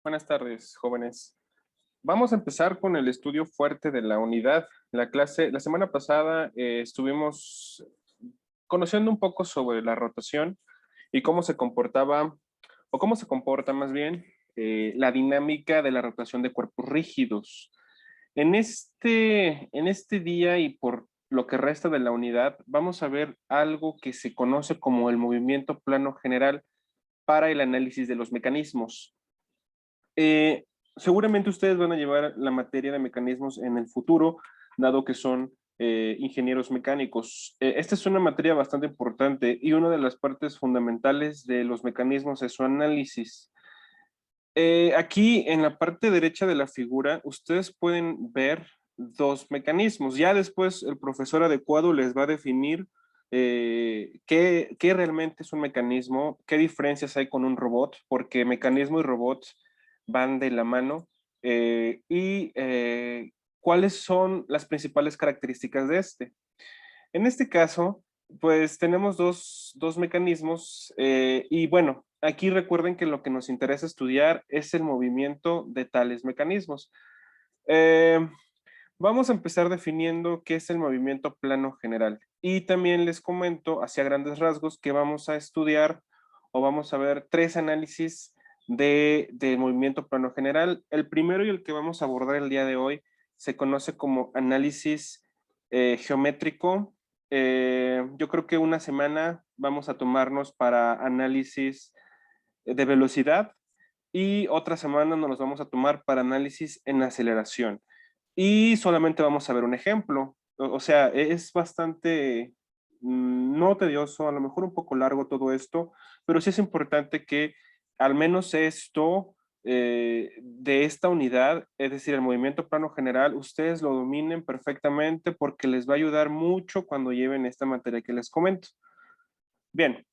Buenas tardes, jóvenes. Vamos a empezar con el estudio fuerte de la unidad. La semana pasada estuvimos conociendo un poco sobre la rotación y cómo se comportaba, o cómo se comporta más bien, la dinámica de la rotación de cuerpos rígidos. En este día y por lo que resta de la unidad, vamos a ver algo que se conoce como el movimiento plano general para el análisis de los mecanismos. Eh, Seguramente ustedes van a llevar la materia de mecanismos en el futuro, dado que son ingenieros mecánicos. Esta es una materia bastante importante y una de las partes fundamentales de los mecanismos es su análisis. Aquí en la parte derecha de la figura, ustedes pueden ver dos mecanismos. Ya después el profesor adecuado les va a definir qué realmente es un mecanismo, qué diferencias hay con un robot, porque mecanismo y robot van de la mano, y cuáles son las principales características de este. En este caso, pues tenemos dos mecanismos y bueno, aquí recuerden que lo que nos interesa estudiar es el movimiento de tales mecanismos. Eh, Vamos a empezar definiendo qué es el movimiento plano general y también les comento hacia grandes rasgos que vamos a estudiar o vamos a ver tres análisis de movimiento plano general. El primero y el que vamos a abordar el día de hoy se conoce como análisis geométrico. Yo creo que una semana vamos a tomarnos para análisis de velocidad y otra semana nos los vamos a tomar para análisis en aceleración. Y solamente vamos a ver un ejemplo. O sea, es bastante no tedioso, a lo mejor un poco largo todo esto, pero sí es importante que al menos esto de esta unidad, es decir, el movimiento plano general, ustedes lo dominen perfectamente porque les va a ayudar mucho cuando lleven esta materia que les comento. Bien,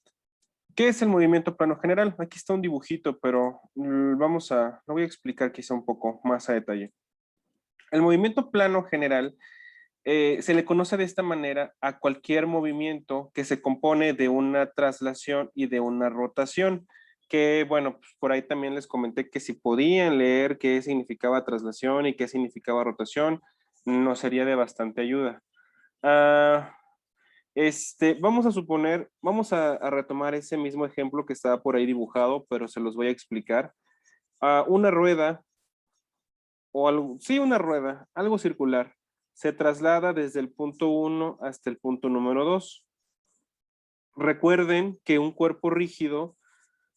¿qué es el movimiento plano general? Aquí está un dibujito, pero lo voy a explicar quizá un poco más a detalle. El movimiento plano general se le conoce de esta manera a cualquier movimiento que se compone de una traslación y de una rotación, que bueno, pues por ahí también les comenté que si podían leer qué significaba traslación y qué significaba rotación, nos sería de bastante ayuda. Ah, vamos a retomar ese mismo ejemplo que estaba por ahí dibujado, pero se los voy a explicar. Una rueda o algo, sí, una rueda, algo circular, se traslada desde el punto 1 hasta el punto número 2. Recuerden que un cuerpo rígido,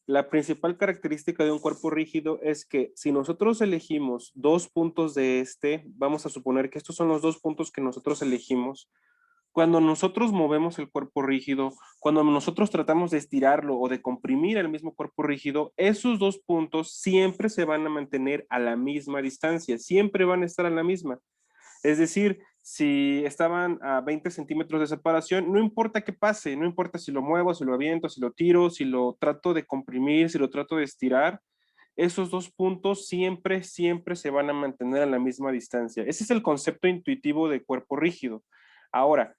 la principal característica de un cuerpo rígido es que si nosotros elegimos dos puntos de vamos a suponer que estos son los dos puntos que nosotros elegimos. Cuando nosotros movemos el cuerpo rígido, cuando nosotros tratamos de estirarlo o de comprimir el mismo cuerpo rígido, esos dos puntos siempre se van a mantener a la misma distancia, siempre van a estar a la misma. Es decir, si estaban a 20 centímetros de separación, no importa qué pase, no importa si lo muevo, si lo aviento, si lo tiro, si lo trato de comprimir, si lo trato de estirar, esos dos puntos siempre, siempre se van a mantener a la misma distancia. Ese es el concepto intuitivo de cuerpo rígido. Ahora,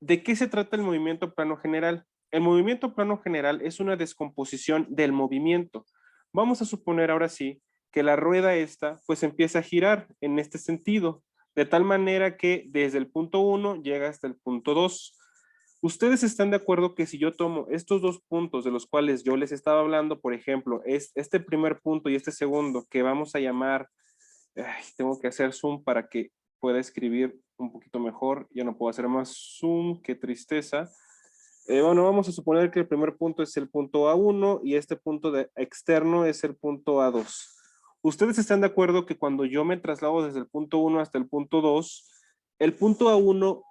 ¿de qué se trata el movimiento plano general? El movimiento plano general es una descomposición del movimiento. Vamos a suponer ahora sí que la rueda esta pues empieza a girar en este sentido, de tal manera que desde el punto 1 llega hasta el punto 2. ¿Ustedes están de acuerdo que si yo tomo estos dos puntos de los cuales yo les estaba hablando, por ejemplo, es este primer punto y este segundo, que vamos a llamar, tengo que hacer zoom para que pueda escribir un poquito mejor, ya no puedo hacer más zoom, qué tristeza. Bueno, vamos a suponer que el primer punto es el punto A1 y este punto externo es el punto A2. ¿Ustedes están de acuerdo que cuando yo me traslado desde el punto 1 hasta el punto 2, el punto A1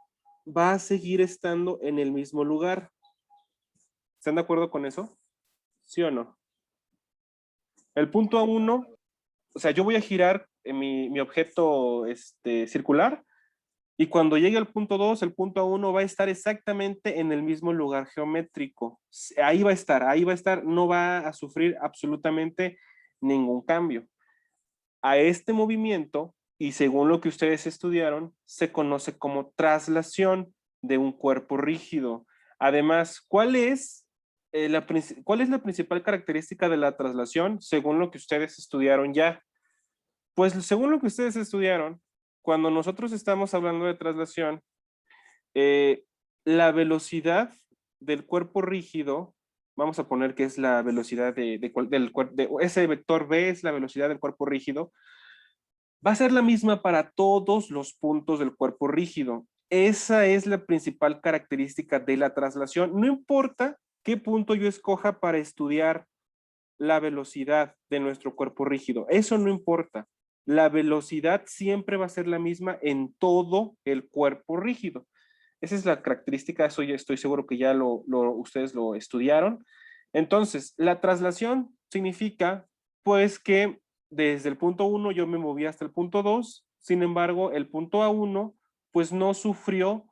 va a seguir estando en el mismo lugar? ¿Están de acuerdo con eso? ¿Sí o no? El punto A1, o sea, yo voy a girar mi objeto circular y cuando llegue al punto 2, el punto A1 va a estar exactamente en el mismo lugar geométrico. Ahí va a estar, no va a sufrir absolutamente ningún cambio. A este movimiento, y según lo que ustedes estudiaron, se conoce como traslación de un cuerpo rígido. Además, ¿cuál es ¿cuál es la principal característica de la traslación según lo que ustedes estudiaron ya? Pues según lo que ustedes estudiaron, cuando nosotros estamos hablando de traslación, eh, la velocidad del cuerpo rígido, vamos a poner que es la velocidad ese vector B es la velocidad del cuerpo rígido, va a ser la misma para todos los puntos del cuerpo rígido. Esa es la principal característica de la traslación. No importa qué punto yo escoja para estudiar la velocidad de nuestro cuerpo rígido. Eso no importa. La velocidad siempre va a ser la misma en todo el cuerpo rígido. Esa es la característica, eso ya estoy seguro que ya ustedes lo estudiaron. Entonces, la traslación significa pues que desde el punto 1 yo me moví hasta el punto 2, sin embargo, el punto A1 pues no sufrió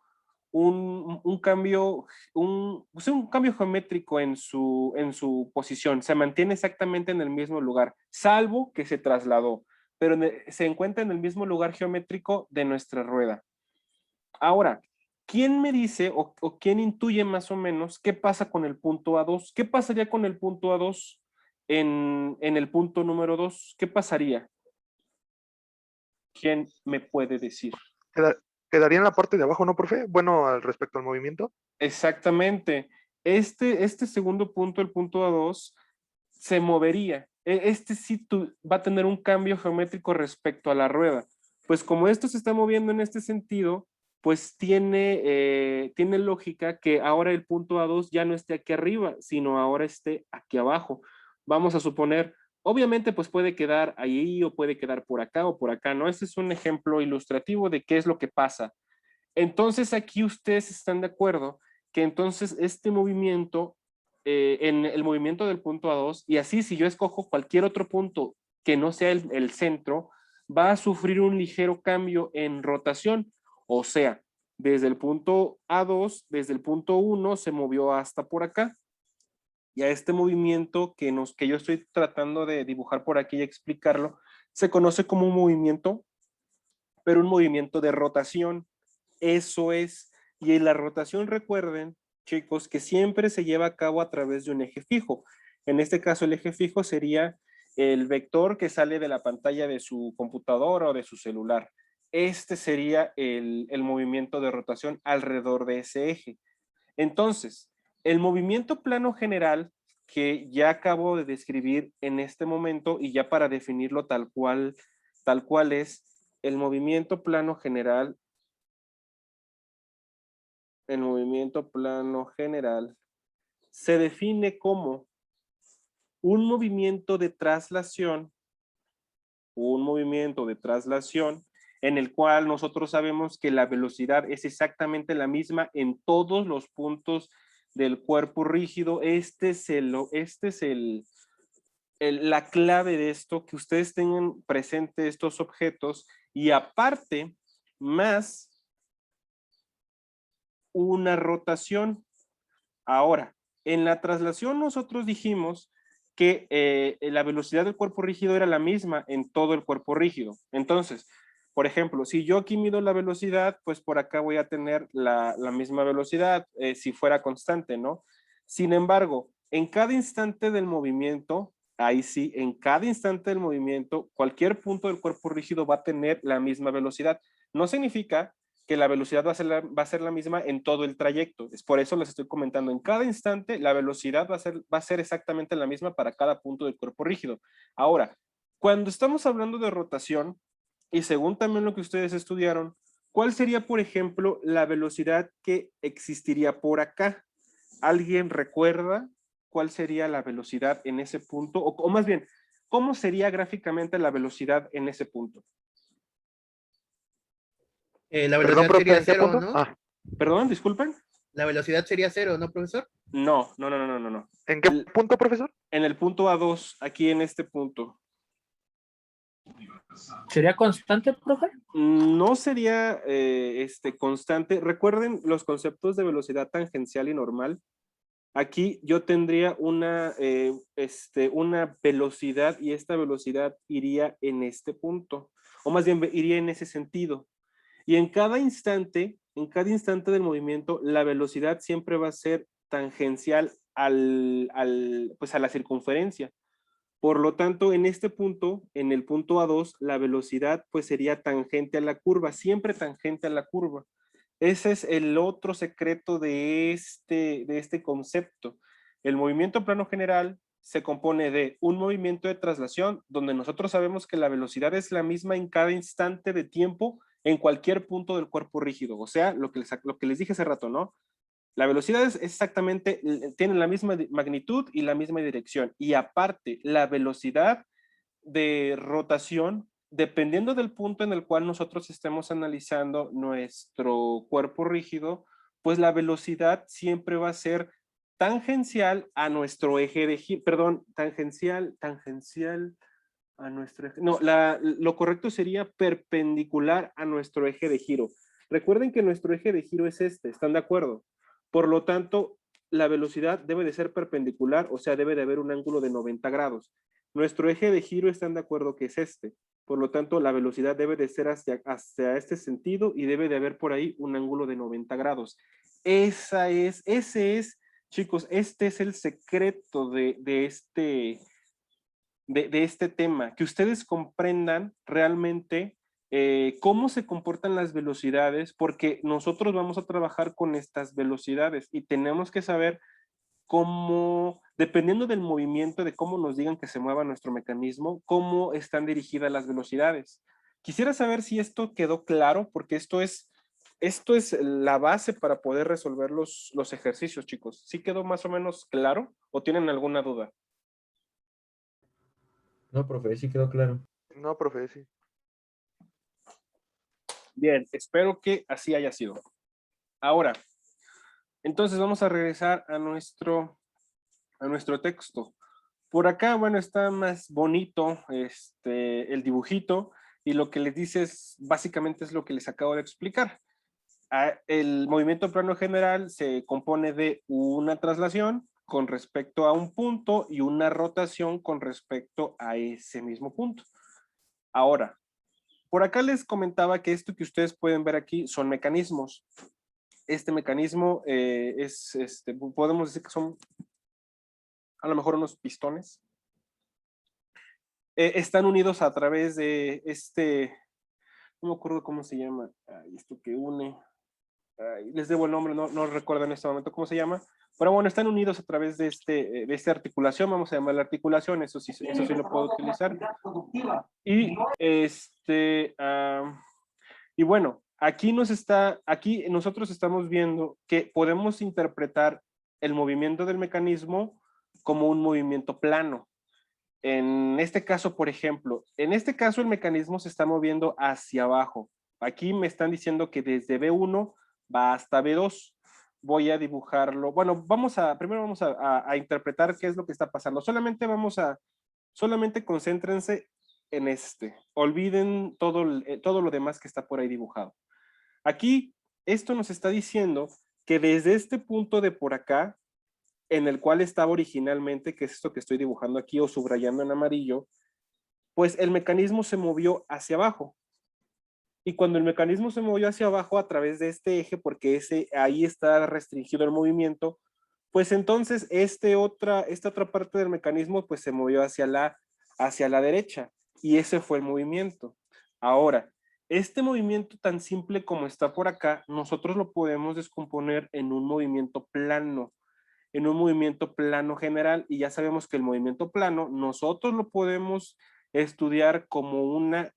un cambio, un cambio geométrico en su posición, se mantiene exactamente en el mismo lugar, salvo que se trasladó, pero se encuentra en el mismo lugar geométrico de nuestra rueda. Ahora, ¿quién me dice o quién intuye más o menos qué pasa con el punto A2? ¿Qué pasaría con el punto A2 en el punto número 2? ¿Qué pasaría? ¿Quién me puede decir? Quedaría en la parte de abajo, ¿no, profe? Bueno, al respecto al movimiento. Exactamente. Este segundo punto, el punto A2, se movería. Este sí va a tener un cambio geométrico respecto a la rueda. Pues como esto se está moviendo en este sentido, pues tiene lógica que ahora el punto A2 ya no esté aquí arriba, sino ahora esté aquí abajo. Vamos a suponer, obviamente pues puede quedar ahí o puede quedar por acá o por acá, ¿no? Este es un ejemplo ilustrativo de qué es lo que pasa. Entonces aquí ustedes están de acuerdo que entonces este movimiento, en el movimiento del punto A2, y así si yo escojo cualquier otro punto que no sea el centro, va a sufrir un ligero cambio en rotación. O sea, desde el punto A2, desde el punto 1 se movió hasta por acá. Y a este movimiento que yo estoy tratando de dibujar por aquí y explicarlo, se conoce como un movimiento, pero un movimiento de rotación. Eso es. Y en la rotación, recuerden, chicos, que siempre se lleva a cabo a través de un eje fijo. En este caso, el eje fijo sería el vector que sale de la pantalla de su computadora o de su celular. Este sería el movimiento de rotación alrededor de ese eje. Entonces, el movimiento plano general que ya acabo de describir en este momento y ya para definirlo tal cual es, el movimiento plano general se define como un movimiento de traslación en el cual nosotros sabemos que la velocidad es exactamente la misma en todos los puntos del cuerpo rígido. Este es la clave de esto, que ustedes tengan presente estos objetos y aparte más una rotación. Ahora, en la traslación nosotros dijimos que la velocidad del cuerpo rígido era la misma en todo el cuerpo rígido. Entonces, por ejemplo, si yo aquí mido la velocidad, pues por acá voy a tener la misma velocidad si fuera constante, ¿no? Sin embargo, en cada instante del movimiento, ahí sí, en cada instante del movimiento, cualquier punto del cuerpo rígido va a tener la misma velocidad. No significa que la velocidad va a ser la misma en todo el trayecto. Es por eso les estoy comentando, en cada instante la velocidad va a ser exactamente la misma para cada punto del cuerpo rígido. Ahora, cuando estamos hablando de rotación, y según también lo que ustedes estudiaron, ¿cuál sería, por ejemplo, la velocidad que existiría por acá? ¿Alguien recuerda cuál sería la velocidad en ese punto? O más bien, ¿cómo sería gráficamente la velocidad en ese punto? La Perdón, velocidad profe, sería ¿en qué cero, punto? ¿no? Perdón, disculpen. La velocidad sería cero, ¿no, profesor? No. ¿En qué punto, profesor? En el punto A2, aquí en este punto. ¿Sería constante, profe? No sería constante. Recuerden los conceptos de velocidad tangencial y normal. Aquí yo tendría una velocidad y esta velocidad iría en este punto, o más bien iría en ese sentido. Y en cada instante del movimiento, la velocidad siempre va a ser tangencial pues a la circunferencia. Por lo tanto, en este punto, en el punto A2, la velocidad pues sería tangente a la curva, siempre tangente a la curva. Ese es el otro secreto de este concepto. El movimiento plano general se compone de un movimiento de traslación, donde nosotros sabemos que la velocidad es la misma en cada instante de tiempo en cualquier punto del cuerpo rígido. O sea, lo que les dije hace rato, ¿no? La velocidad es exactamente, tiene la misma magnitud y la misma dirección. Y aparte, la velocidad de rotación, dependiendo del punto en el cual nosotros estemos analizando nuestro cuerpo rígido, pues la velocidad siempre va a ser tangencial a nuestro eje de giro, perdón, tangencial a nuestro eje, no, lo correcto sería perpendicular a nuestro eje de giro. Recuerden que nuestro eje de giro es este, ¿están de acuerdo? Por lo tanto, la velocidad debe de ser perpendicular, o sea, debe de haber un ángulo de 90 grados. Nuestro eje de giro están de acuerdo que es este. Por lo tanto, la velocidad debe de ser hacia este sentido y debe de haber por ahí un ángulo de 90 grados. Ese es, chicos, este es el secreto de este tema, que ustedes comprendan realmente cómo se comportan las velocidades, porque nosotros vamos a trabajar con estas velocidades y tenemos que saber cómo, dependiendo del movimiento, de cómo nos digan que se mueva nuestro mecanismo, cómo están dirigidas las velocidades. Quisiera saber si esto quedó claro, porque esto es la base para poder resolver los ejercicios, chicos. ¿Sí quedó más o menos claro o tienen alguna duda? No, profe, sí quedó claro. No, profe, sí. Bien, espero que así haya sido. Ahora, entonces vamos a regresar a nuestro texto. Por acá, bueno, está más bonito el dibujito y lo que les dice básicamente es lo que les acabo de explicar. El movimiento plano general se compone de una traslación con respecto a un punto y una rotación con respecto a ese mismo punto. Ahora, por acá les comentaba que esto que ustedes pueden ver aquí son mecanismos. Este mecanismo podemos decir que son a lo mejor unos pistones. Están unidos a través de no me acuerdo cómo se llama, esto que une, les debo el nombre, no recuerdo en este momento cómo se llama, pero bueno, están unidos a través de esta articulación, vamos a llamarla articulación, eso sí lo puedo utilizar. Y y bueno, aquí nosotros estamos viendo que podemos interpretar el movimiento del mecanismo como un movimiento plano. En este caso, por ejemplo, en este caso el mecanismo se está moviendo hacia abajo. Aquí me están diciendo que desde B1 va hasta B2. Voy a dibujarlo. Bueno, primero vamos a interpretar qué es lo que está pasando. Solamente concéntrense en Olviden todo lo demás que está por ahí dibujado. Aquí, esto nos está diciendo que desde este punto de por acá, en el cual estaba originalmente, que es esto que estoy dibujando aquí o subrayando en amarillo, pues el mecanismo se movió hacia abajo. Y cuando el mecanismo se movió hacia abajo a través de este eje, porque ahí está restringido el movimiento, pues entonces esta otra parte del mecanismo pues se movió hacia la derecha y ese fue el movimiento. Ahora, este movimiento tan simple como está por acá, nosotros lo podemos descomponer en un movimiento plano general, y ya sabemos que el movimiento plano nosotros lo podemos estudiar como una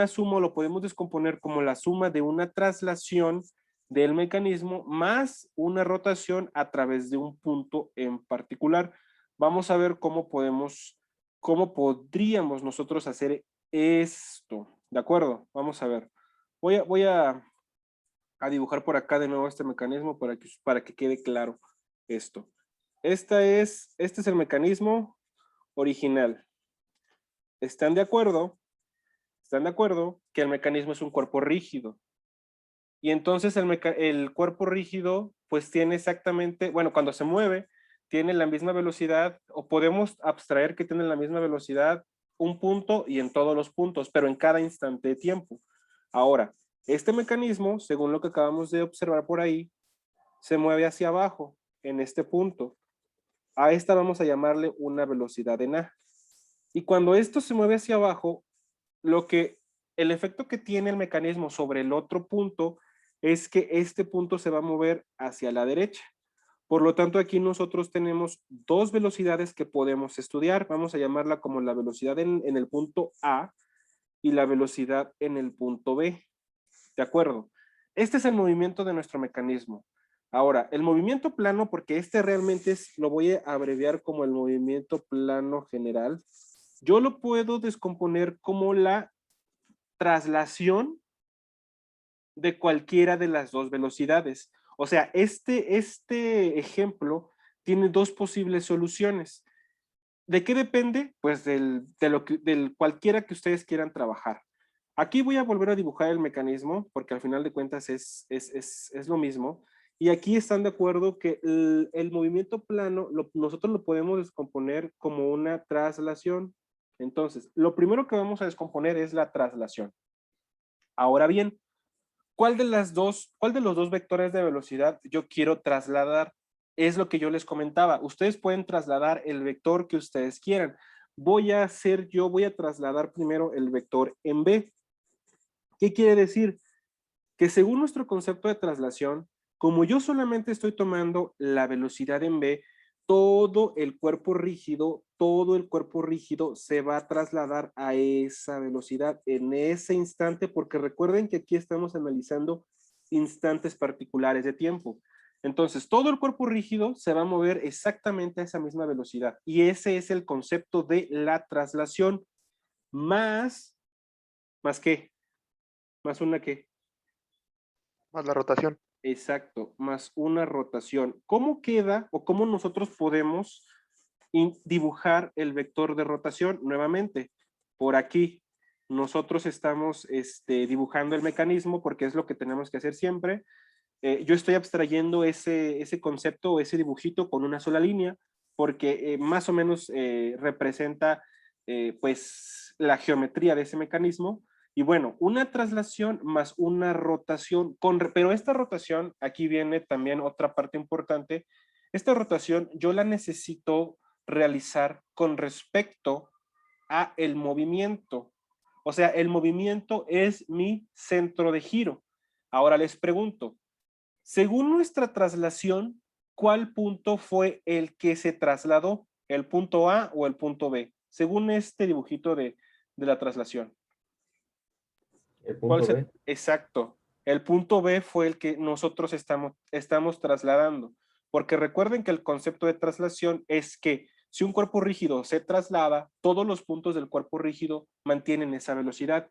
suma, lo podemos descomponer como la suma de una traslación del mecanismo más una rotación a través de un punto en particular. Vamos a ver cómo podríamos nosotros hacer esto, ¿de acuerdo? Vamos a ver. Voy a dibujar por acá de nuevo este mecanismo para que quede claro esto. Este es el mecanismo original. ¿Están de acuerdo? ¿Están de acuerdo que el mecanismo es un cuerpo rígido? Y entonces el cuerpo rígido pues tiene exactamente, bueno, cuando se mueve, tiene la misma velocidad, o podemos abstraer que tiene la misma velocidad un punto y en todos los puntos, pero en cada instante de tiempo. Ahora, este mecanismo, según lo que acabamos de observar por ahí, se mueve hacia abajo. en este punto. A esta vamos a llamarle una velocidad en A. Y cuando esto se mueve hacia abajo, el efecto que tiene el mecanismo sobre el otro punto es que este punto se va a mover hacia la derecha. Por lo tanto, aquí nosotros tenemos dos velocidades que podemos estudiar. Vamos a llamarla como la velocidad en el punto A y la velocidad en el punto B. ¿De acuerdo? Este es el movimiento de nuestro mecanismo. Ahora, el movimiento plano, porque este realmente lo voy a abreviar como el movimiento plano general, yo lo puedo descomponer como la traslación de cualquiera de las dos velocidades. O sea, este ejemplo tiene dos posibles soluciones. ¿De qué depende? Pues del cualquiera que ustedes quieran trabajar. Aquí voy a volver a dibujar el mecanismo, porque al final de cuentas es lo mismo. Y aquí están de acuerdo que el movimiento plano nosotros lo podemos descomponer como una traslación. Entonces, lo primero que vamos a descomponer es la traslación. Ahora bien, ¿cuál de los dos vectores de velocidad yo quiero trasladar? Es lo que yo les comentaba. Ustedes pueden trasladar el vector que ustedes quieran. Voy a trasladar primero el vector en B. ¿Qué quiere decir? Que según nuestro concepto de traslación, como yo solamente estoy tomando la velocidad en B, todo el cuerpo rígido se va a trasladar a esa velocidad en ese instante, porque recuerden que aquí estamos analizando instantes particulares de tiempo. Entonces, todo el cuerpo rígido se va a mover exactamente a esa misma velocidad. Y ese es el concepto de la traslación. ¿Más qué? ¿Más una qué? Más la rotación. Exacto, más una rotación. ¿Cómo queda o cómo nosotros podemos dibujar el vector de rotación? Nuevamente, por aquí nosotros estamos dibujando el mecanismo porque es lo que tenemos que hacer siempre. Yo estoy abstrayendo ese concepto o ese dibujito con una sola línea porque más o menos representa pues la geometría de ese mecanismo. Y bueno, una traslación más una rotación, pero esta rotación, aquí viene también otra parte importante, esta rotación yo la necesito realizar con respecto a el movimiento. O sea, el movimiento es mi centro de giro. Ahora les pregunto, según nuestra traslación, ¿cuál punto fue el que se trasladó? ¿El punto A o el punto B? Según este dibujito de la traslación. El punto B. Exacto. El punto B fue el que nosotros estamos trasladando. Porque recuerden que el concepto de traslación es que si un cuerpo rígido se traslada, todos los puntos del cuerpo rígido mantienen esa velocidad.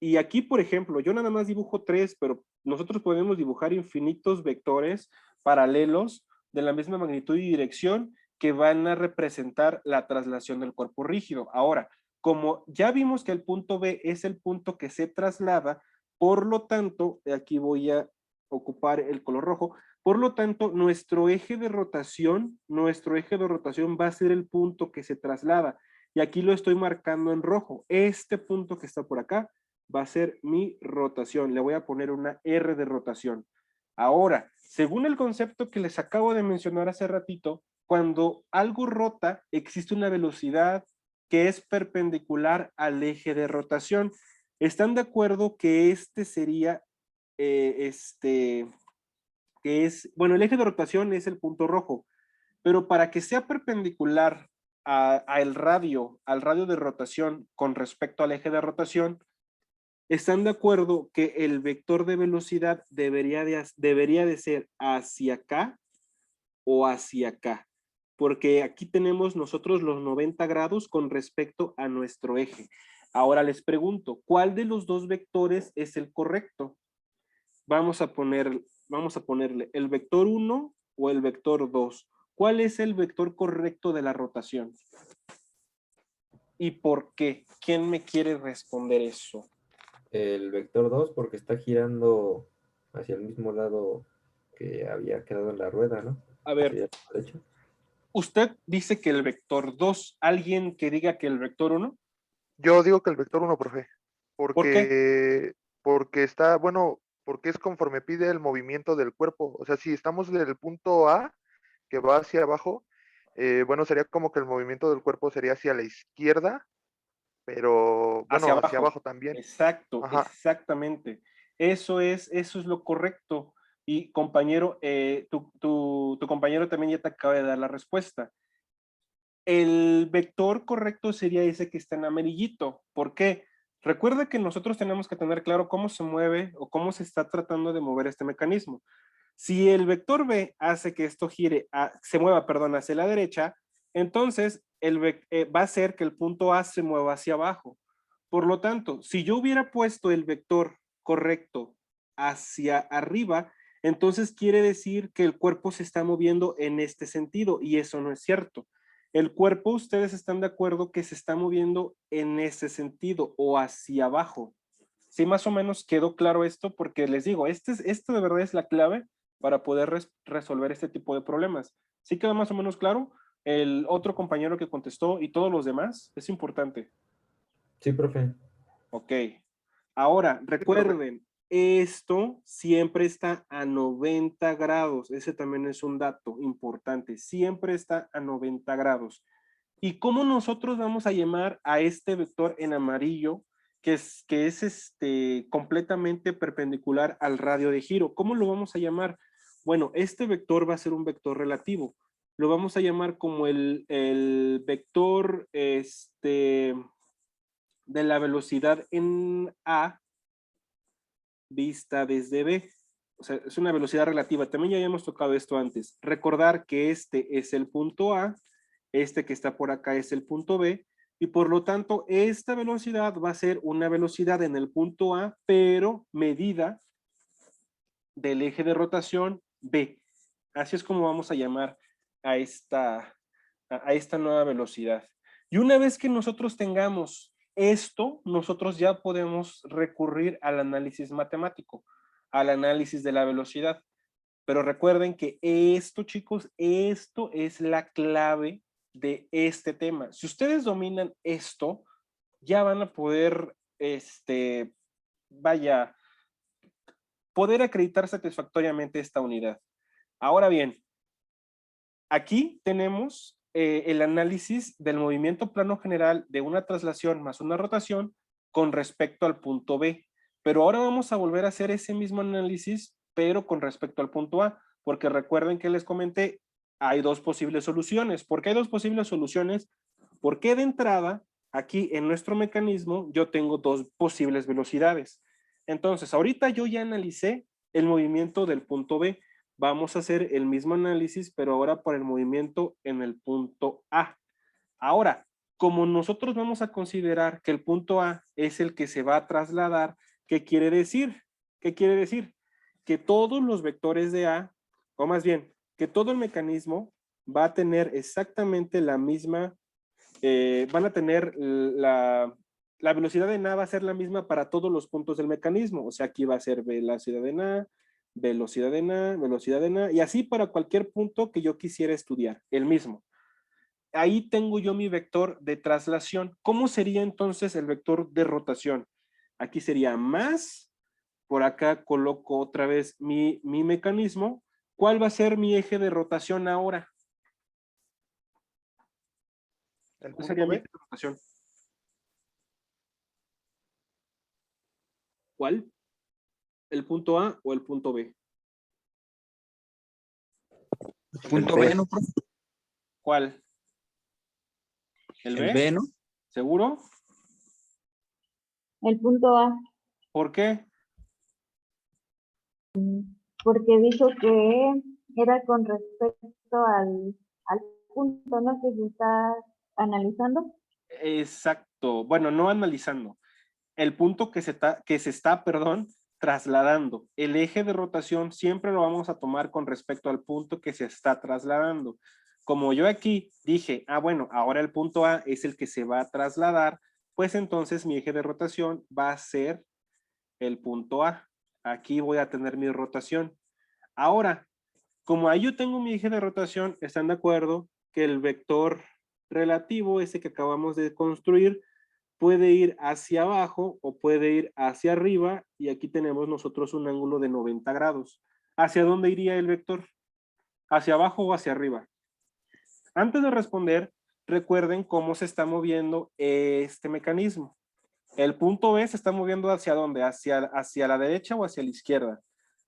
Y aquí, por ejemplo, yo nada más dibujo 3, pero nosotros podemos dibujar infinitos vectores paralelos de la misma magnitud y dirección que van a representar la traslación del cuerpo rígido. Ahora, como ya vimos que el punto B es el punto que se traslada, por lo tanto, aquí voy a ocupar el color rojo, por lo tanto, nuestro eje de rotación va a ser el punto que se traslada. Y aquí lo estoy marcando en rojo. Este punto que está por acá va a ser mi rotación. Le voy a poner una R de rotación. Ahora, según el concepto que les acabo de mencionar hace ratito, cuando algo rota, existe una velocidad que es perpendicular al eje de rotación. ¿Están de acuerdo que este sería, bueno, el eje de rotación es el punto rojo, pero para que sea perpendicular al radio de rotación con respecto al eje de rotación, ¿están de acuerdo que el vector de velocidad debería de ser hacia acá o hacia acá? Porque aquí tenemos nosotros los 90 grados con respecto a nuestro eje. Ahora les pregunto, ¿cuál de los dos vectores es el correcto? Vamos a ponerle el vector 1 o el vector 2. ¿Cuál es el vector correcto de la rotación? ¿Y por qué? ¿Quién me quiere responder eso? El vector 2 porque está girando hacia el mismo lado que había quedado en la rueda, ¿no? A ver, Hacia el derecho. usted dice que el vector 2, ¿alguien que diga que el vector 1? Yo digo que el vector 1, profe. ¿Por qué? Porque está, bueno, porque es conforme pide el movimiento del cuerpo. O sea, si estamos del punto A, que va hacia abajo, bueno, sería como que el movimiento del cuerpo sería hacia la izquierda, pero bueno, hacia abajo también. Exacto, Ajá. exactamente. Eso es lo correcto. Y compañero, tu compañero también ya te acaba de dar la respuesta. El vector correcto sería ese que está en amarillito. ¿Por qué? Recuerda que nosotros tenemos que tener claro cómo se mueve o cómo se está tratando de mover este mecanismo. Si el vector B hace que esto gire, se mueva, perdón, hacia la derecha, entonces va a hacer que el punto A se mueva hacia abajo. Por lo tanto, si yo hubiera puesto el vector correcto hacia arriba, entonces quiere decir que el cuerpo se está moviendo en este sentido y eso no es cierto. El cuerpo, ustedes están de acuerdo que se está moviendo en ese sentido o hacia abajo. Sí, más o menos quedó claro esto porque les digo, esto de verdad es la clave para poder resolver este tipo de problemas. ¿Sí quedó más o menos claro? El otro compañero que contestó y todos los demás, es importante. Sí, profe. Ok. Ahora, Sí, profe. recuerden, esto siempre está a 90 grados. Ese también es un dato importante. Siempre está a 90 grados. ¿Y cómo nosotros vamos a llamar a este vector en amarillo que es completamente perpendicular al radio de giro? ¿Cómo lo vamos a llamar? Bueno, este vector va a ser un vector relativo. Lo vamos a llamar como el vector de la velocidad en A vista desde B. O sea, es una velocidad relativa. También ya habíamos tocado esto antes. Recordar que este es el punto A, este que está por acá es el punto B, y por lo tanto esta velocidad va a ser una velocidad en el punto A, pero medida del eje de rotación B. Así es como vamos a llamar a esta nueva velocidad. Y una vez que nosotros tengamos esto, nosotros ya podemos recurrir al análisis matemático, al análisis de la velocidad. Pero recuerden que esto, chicos, esto es la clave de este tema. Si ustedes dominan esto, ya van a poder, poder acreditar satisfactoriamente esta unidad. Ahora bien, aquí tenemos el análisis del movimiento plano general de una traslación más una rotación con respecto al punto B. Pero ahora vamos a volver a hacer ese mismo análisis, pero con respecto al punto A, porque recuerden que les comenté, hay dos posibles soluciones. ¿Por qué hay dos posibles soluciones? Porque de entrada, aquí en nuestro mecanismo, yo tengo dos posibles velocidades. Entonces, ahorita yo ya analicé el movimiento del punto B. Vamos a hacer el mismo análisis, pero ahora por el movimiento en el punto A. Ahora, como nosotros vamos a considerar que el punto A es el que se va a trasladar, ¿qué quiere decir? ¿Qué quiere decir? Que todos los vectores de A, o más bien, que todo el mecanismo va a tener exactamente la misma, van a tener la velocidad en A va a ser la misma para todos los puntos del mecanismo. O sea, aquí va a ser velocidad en A, velocidad en A, velocidad en A, y así para cualquier punto que yo quisiera estudiar, el mismo. Ahí tengo yo mi vector de traslación. ¿Cómo sería entonces el vector de rotación? Aquí sería más, por acá coloco otra vez mi mecanismo. ¿Cuál va a ser mi eje de rotación ahora? El ¿Cuál sería punto mi eje B. de rotación? ¿Cuál? ¿El punto A o el punto B? Punto El B, B. ¿no, profe? ¿Cuál? ¿El El B? B, ¿no? ¿Seguro? El punto A, ¿Por qué? porque dijo que era con respecto al punto, ¿no? Que se está analizando. Exacto. Bueno, no analizando. El punto que se está, perdón, trasladando. El eje de rotación siempre lo vamos a tomar con respecto al punto que se está trasladando. Como yo aquí dije, bueno, ahora el punto A es el que se va a trasladar, pues entonces mi eje de rotación va a ser el punto A. Aquí voy a tener mi rotación. Ahora, como ahí yo tengo mi eje de rotación, ¿están de acuerdo que el vector relativo, ese que acabamos de construir, puede ir hacia abajo o puede ir hacia arriba? Y aquí tenemos nosotros un ángulo de 90 grados. ¿Hacia dónde iría el vector? ¿Hacia abajo o hacia arriba? Antes de responder, recuerden cómo se está moviendo este mecanismo. El punto B se está moviendo ¿hacia dónde? ¿Hacia la derecha o hacia la izquierda?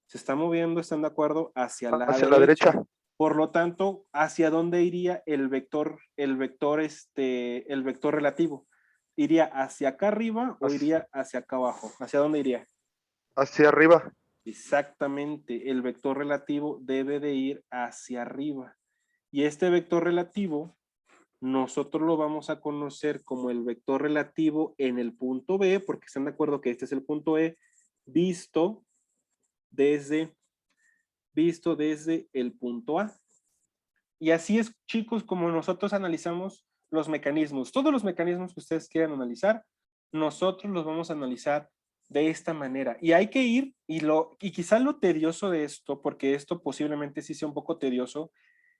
Se está moviendo, ¿están de acuerdo? Hacia la Hacia la derecha. Por lo tanto, ¿hacia dónde iría el vector relativo? ¿Iría hacia acá arriba o iría hacia acá abajo? ¿Hacia dónde iría? Hacia arriba. Exactamente, el vector relativo debe de ir hacia arriba. Y este vector relativo, nosotros lo vamos a conocer como el vector relativo en el punto B, porque están de acuerdo que este es el punto E, visto desde el punto A. Y así es, chicos, como nosotros analizamos los mecanismos. Todos los mecanismos que ustedes quieran analizar, nosotros los vamos a analizar de esta manera. Y hay que ir, y quizá lo tedioso de esto, porque esto posiblemente sí sea un poco tedioso,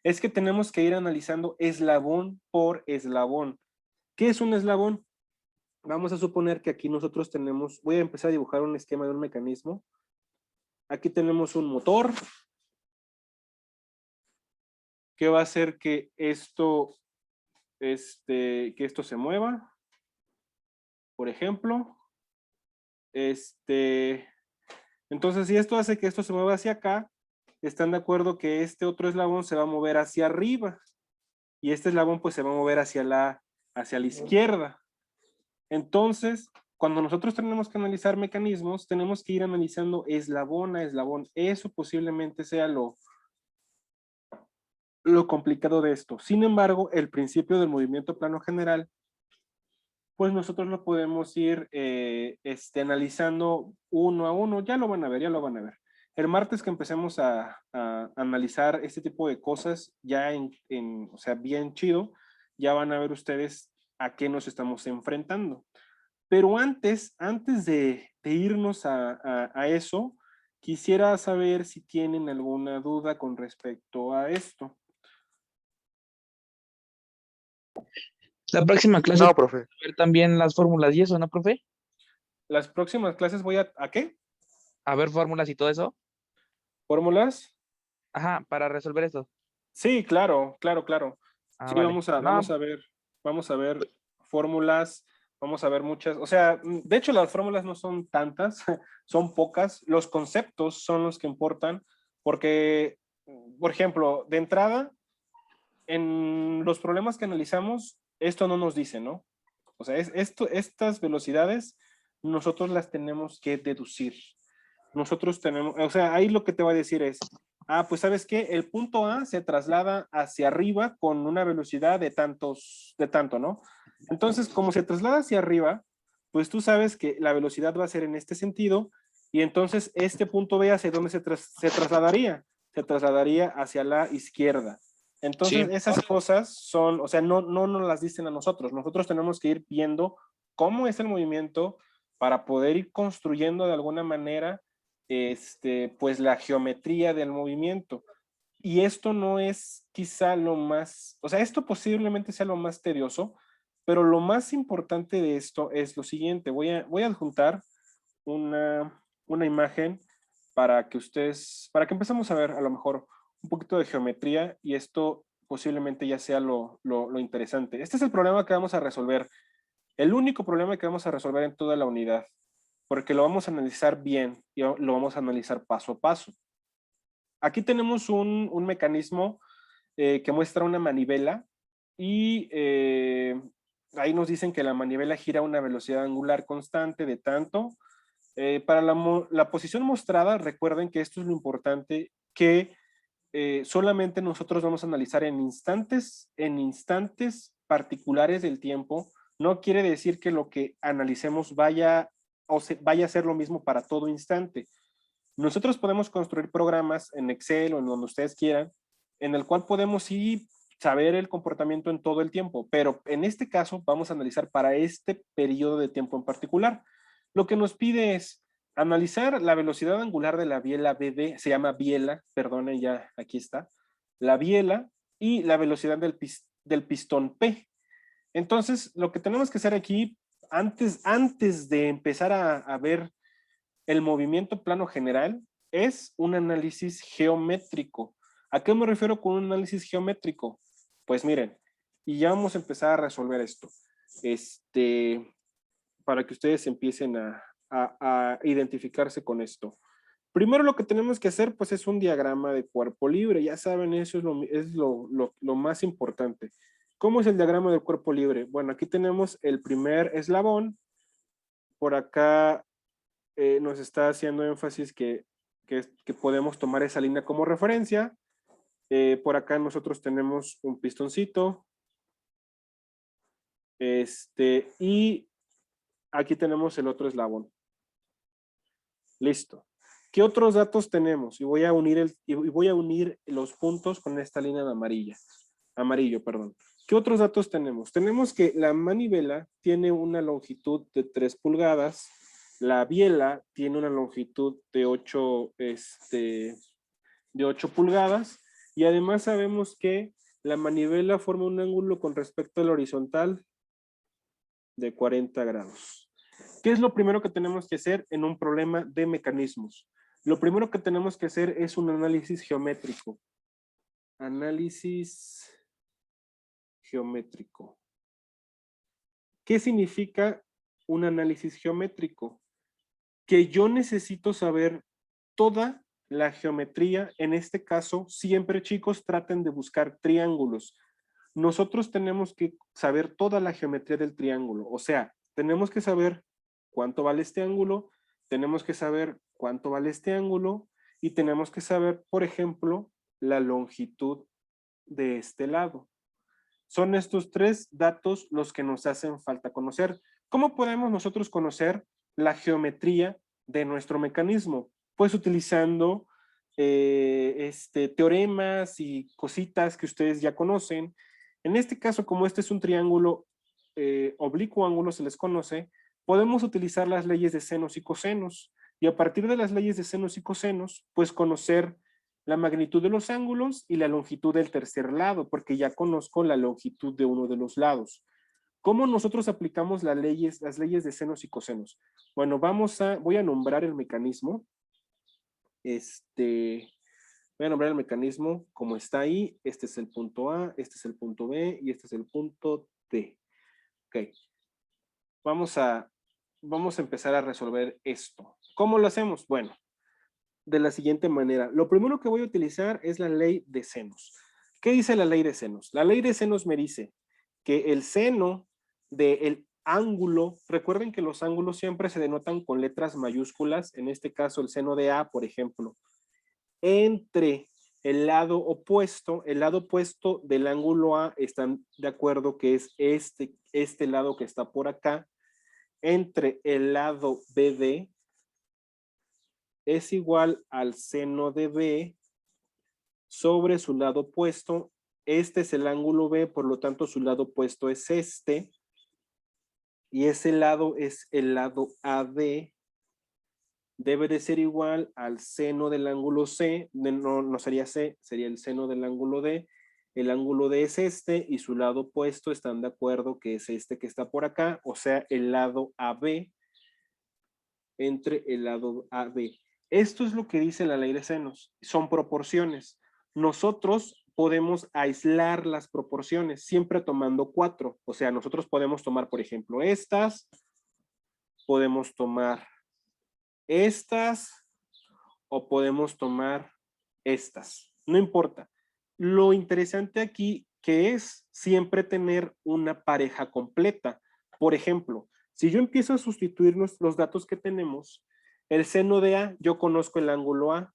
es que tenemos que ir analizando eslabón por eslabón. ¿Qué es un eslabón? Vamos a suponer que aquí nosotros tenemos, voy a empezar a dibujar un esquema de un mecanismo. Aquí tenemos un motor, que va a hacer que esto se mueva, por ejemplo. Entonces, si esto hace que esto se mueva hacia acá, están de acuerdo que este otro eslabón se va a mover hacia arriba y este eslabón pues se va a mover hacia la izquierda. Entonces, cuando nosotros tenemos que analizar mecanismos, tenemos que ir analizando eslabón a eslabón. Eso posiblemente sea lo complicado de esto. Sin embargo, el principio del movimiento plano general, pues nosotros lo podemos ir analizando uno a uno. Ya lo van a ver, ya lo van a ver. El martes que empecemos a analizar este tipo de cosas, ya o sea, bien chido, ya van a ver ustedes a qué nos estamos enfrentando. Pero antes de irnos a eso, quisiera saber si tienen alguna duda con respecto a esto. La próxima clase No, profe. ver también las fórmulas y eso, ¿no, profe? Las próximas clases voy ¿a qué? A ver fórmulas y todo eso. ¿Fórmulas? Ajá, para resolver esto. Sí, claro. Ah, Sí, vale. vamos a ver fórmulas, vamos a ver muchas, o sea, de hecho las fórmulas no son tantas, son pocas, los conceptos son los que importan, porque, por ejemplo, de entrada, en los problemas que analizamos, esto no nos dice, ¿no? O sea, estas velocidades nosotros las tenemos que deducir. Nosotros tenemos, o sea, ahí lo que te va a decir es, pues ¿sabes qué? El punto A se traslada hacia arriba con una velocidad de tanto, ¿no? Entonces, como se traslada hacia arriba, pues tú sabes que la velocidad va a ser en este sentido y entonces este punto B hacia dónde se trasladaría. Se trasladaría hacia la izquierda. Entonces, Sí. esas cosas son, o sea, no nos las dicen a nosotros. Nosotros tenemos que ir viendo cómo es el movimiento para poder ir construyendo de alguna manera pues la geometría del movimiento. Y esto no es quizá lo más, o sea, esto posiblemente sea lo más tedioso, pero lo más importante de esto es lo siguiente. Voy a adjuntar una imagen para que empecemos a ver a lo mejor un poquito de geometría y esto posiblemente ya sea lo interesante. Este es el problema que vamos a resolver. El único problema que vamos a resolver en toda la unidad, porque lo vamos a analizar bien y lo vamos a analizar paso a paso. Aquí tenemos un mecanismo que muestra una manivela y ahí nos dicen que la manivela gira a una velocidad angular constante de tanto. Para la posición mostrada, recuerden que esto es lo importante, que solamente nosotros vamos a analizar en instantes particulares del tiempo. No quiere decir que lo que analicemos vaya a ser lo mismo para todo instante. Nosotros podemos construir programas en Excel o en donde ustedes quieran, en el cual podemos sí saber el comportamiento en todo el tiempo, pero en este caso vamos a analizar para este periodo de tiempo en particular. Lo que nos pide es analizar la velocidad angular de la biela BD, se llama biela, perdonen, ya aquí está, la biela y la velocidad del pistón P. Entonces, lo que tenemos que hacer aquí, antes de empezar a ver el movimiento plano general, es un análisis geométrico. ¿A qué me refiero con un análisis geométrico? Pues miren, y ya vamos a empezar a resolver esto. Para que ustedes empiecen a identificarse con esto. Primero lo que tenemos que hacer pues es un diagrama de cuerpo libre. Ya saben, eso es lo más importante. ¿Cómo es el diagrama del cuerpo libre? Bueno, aquí tenemos el primer eslabón. Por acá nos está haciendo énfasis que podemos tomar esa línea como referencia. Por acá nosotros tenemos un pistoncito. Y aquí tenemos el otro eslabón. Listo. ¿Qué otros datos tenemos? Y voy a unir los puntos con esta línea de amarillo, perdón. ¿Qué otros datos tenemos? Tenemos que la manivela tiene una longitud de 3 pulgadas, la biela tiene una longitud de 8 pulgadas, y además sabemos que la manivela forma un ángulo con respecto al horizontal de 40 grados. ¿Qué es lo primero que tenemos que hacer en un problema de mecanismos? Lo primero que tenemos que hacer es un análisis geométrico. Análisis geométrico. ¿Qué significa un análisis geométrico? Que yo necesito saber toda la geometría. En este caso, siempre, chicos, traten de buscar triángulos. Nosotros tenemos que saber toda la geometría del triángulo. O sea, tenemos que saber cuánto vale este ángulo, tenemos que saber cuánto vale este ángulo y tenemos que saber, por ejemplo, la longitud de este lado. Son estos 3 datos los que nos hacen falta conocer. ¿Cómo podemos nosotros conocer la geometría de nuestro mecanismo? Pues utilizando teoremas y cositas que ustedes ya conocen. En este caso, como este es un triángulo oblicuo ángulo, se les conoce, podemos utilizar las leyes de senos y cosenos. Y a partir de las leyes de senos y cosenos, pues conocer la magnitud de los ángulos y la longitud del tercer lado, porque ya conozco la longitud de uno de los lados. ¿Cómo nosotros aplicamos las leyes de senos y cosenos? Bueno, voy a nombrar el mecanismo. Voy a nombrar el mecanismo como está ahí. Este es el punto A, este es el punto B y este es el punto D. Ok. Vamos a empezar a resolver esto. ¿Cómo lo hacemos? Bueno, de la siguiente manera. Lo primero que voy a utilizar es la ley de senos. ¿Qué dice la ley de senos? La ley de senos me dice que el seno del ángulo, recuerden que los ángulos siempre se denotan con letras mayúsculas, en este caso el seno de A, por ejemplo, entre el lado opuesto del ángulo A, están de acuerdo que es este lado que está por acá, entre el lado BD, es igual al seno de B sobre su lado opuesto. Este es el ángulo B, por lo tanto su lado opuesto es este. Y ese lado es el lado AD. Debe de ser igual al seno del ángulo C. No sería C, sería el seno del ángulo D. El ángulo D es este y su lado opuesto están de acuerdo que es este que está por acá. O sea, el lado AB entre el lado AB. Esto es lo que dice la ley de senos, son proporciones. Nosotros podemos aislar las proporciones, siempre tomando 4. O sea, nosotros podemos tomar, por ejemplo, estas, podemos tomar estas, o podemos tomar estas. No importa. Lo interesante aquí que es siempre tener una pareja completa. Por ejemplo, si yo empiezo a sustituir los datos que tenemos, el seno de A, yo conozco el ángulo A.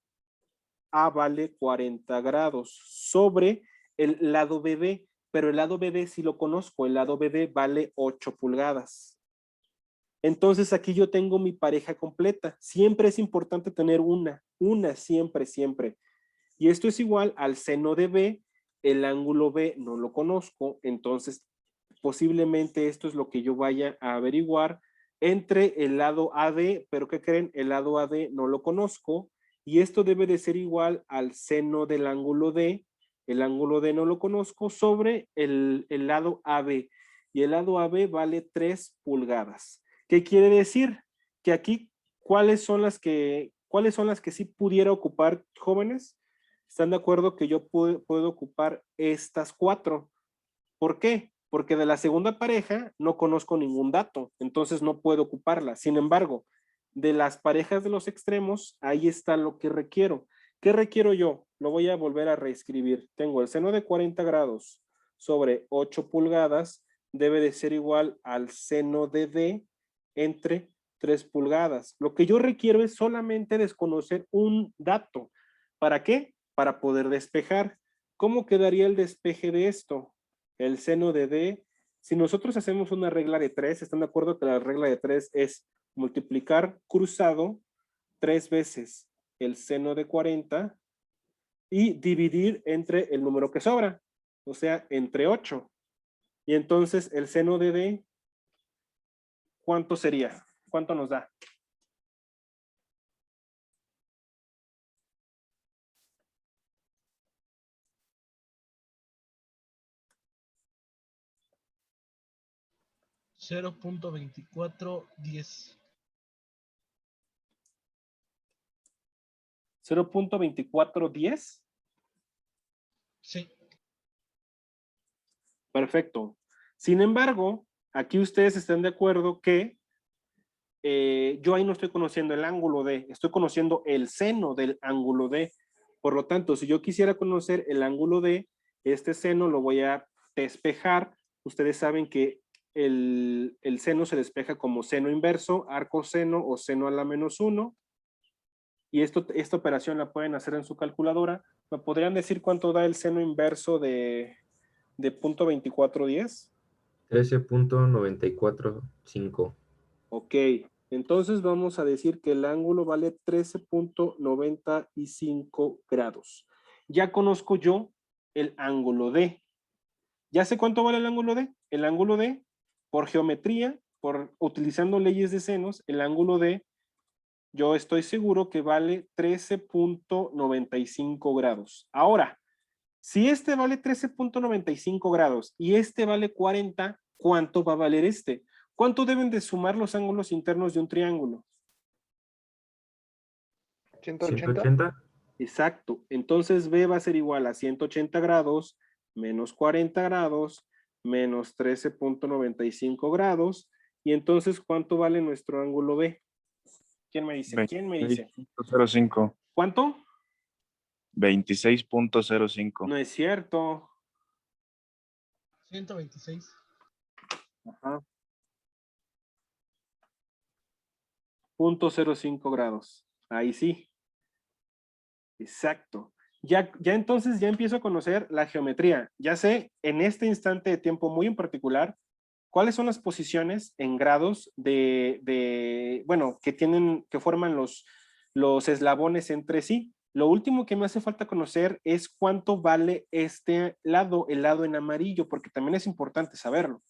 A vale 40 grados sobre el lado BD, pero el lado BD sí lo conozco, el lado BD vale 8 pulgadas. Entonces aquí yo tengo mi pareja completa. Siempre es importante tener una siempre. Y esto es igual al seno de B, el ángulo B no lo conozco, entonces posiblemente esto es lo que yo vaya a averiguar entre el lado AD, pero ¿qué creen? El lado AD no lo conozco y esto debe de ser igual al seno del ángulo D, el ángulo D no lo conozco, sobre el lado AB y el lado AB vale 3 pulgadas. ¿Qué quiere decir? Que aquí, ¿cuáles son las que sí pudiera ocupar, jóvenes? ¿Están de acuerdo que yo puedo ocupar estas 4? ¿Por qué? Porque de la segunda pareja no conozco ningún dato, entonces no puedo ocuparla. Sin embargo, de las parejas de los extremos, ahí está lo que requiero. ¿Qué requiero yo? Lo voy a volver a reescribir. Tengo el seno de 40 grados sobre 8 pulgadas, debe de ser igual al seno de D entre 3 pulgadas. Lo que yo requiero es solamente desconocer un dato. ¿Para qué? Para poder despejar. ¿Cómo quedaría el despeje de esto? El seno de D, si nosotros hacemos una regla de 3, ¿están de acuerdo que la regla de 3 es multiplicar cruzado 3 veces el seno de 40 y dividir entre el número que sobra, o sea, entre 8? Y entonces el seno de D, ¿cuánto sería? ¿Cuánto nos da? $0.2410. 0.2410. Sí. Perfecto. Sin embargo, aquí ustedes están de acuerdo que yo ahí no estoy conociendo el ángulo D, estoy conociendo el seno del ángulo D. Por lo tanto, si yo quisiera conocer el ángulo D, este seno lo voy a despejar. Ustedes saben que el seno se despeja como seno inverso, arco seno o seno a la -1. Y esta operación la pueden hacer en su calculadora. ¿Me podrían decir cuánto da el seno inverso de .2410? 13.945. Ok, entonces vamos a decir que el ángulo vale 13.95 grados. Ya conozco yo el ángulo D. ¿Ya sé cuánto vale el ángulo D? El ángulo D, por geometría, utilizando leyes de senos, el ángulo D, yo estoy seguro que vale 13.95 grados. Ahora, si este vale 13.95 grados y este vale 40, ¿cuánto va a valer este? ¿Cuánto deben de sumar los ángulos internos de un triángulo? 180. Exacto. Entonces B va a ser igual a 180 grados menos 40 grados menos 13.95 grados. Y entonces, ¿cuánto vale nuestro ángulo B? ¿Quién me dice? ¿Quién me dice? 26.05. ¿Cuánto? 26.05. No es cierto. 126. Ajá. 0.05 grados. Ahí sí. Exacto. Ya entonces ya empiezo a conocer la geometría. Ya sé en este instante de tiempo muy en particular cuáles son las posiciones en grados bueno, que forman los eslabones entre sí. Lo último que me hace falta conocer es cuánto vale este lado, el lado en amarillo, porque también es importante saberlo.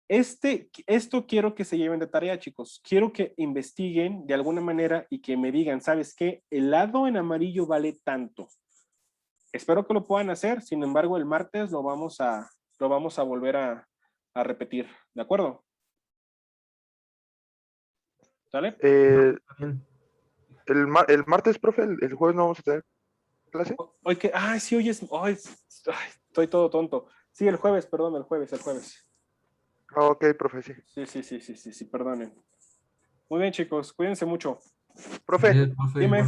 Esto quiero que se lleven de tarea, chicos. Quiero que investiguen de alguna manera y que me digan, ¿sabes qué? El lado en amarillo vale tanto. Espero que lo puedan hacer. Sin embargo, el martes lo vamos a volver a repetir. ¿De acuerdo? ¿Sale? El martes, profe, el jueves no vamos a tener clase. Hoy que, sí, hoy es, estoy todo tonto. Sí, el jueves, perdón, el jueves. Ok, profe, sí. Sí, perdonen. Muy bien, chicos, cuídense mucho. Profe, Dime,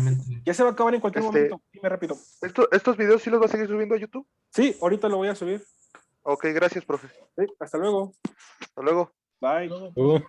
ya se va a acabar en cualquier momento. Dime rápido. ¿Estos videos sí los va a seguir subiendo a YouTube? Sí, ahorita lo voy a subir. Ok, gracias, profe. Sí, hasta luego. Hasta luego. Bye. Luego, profe.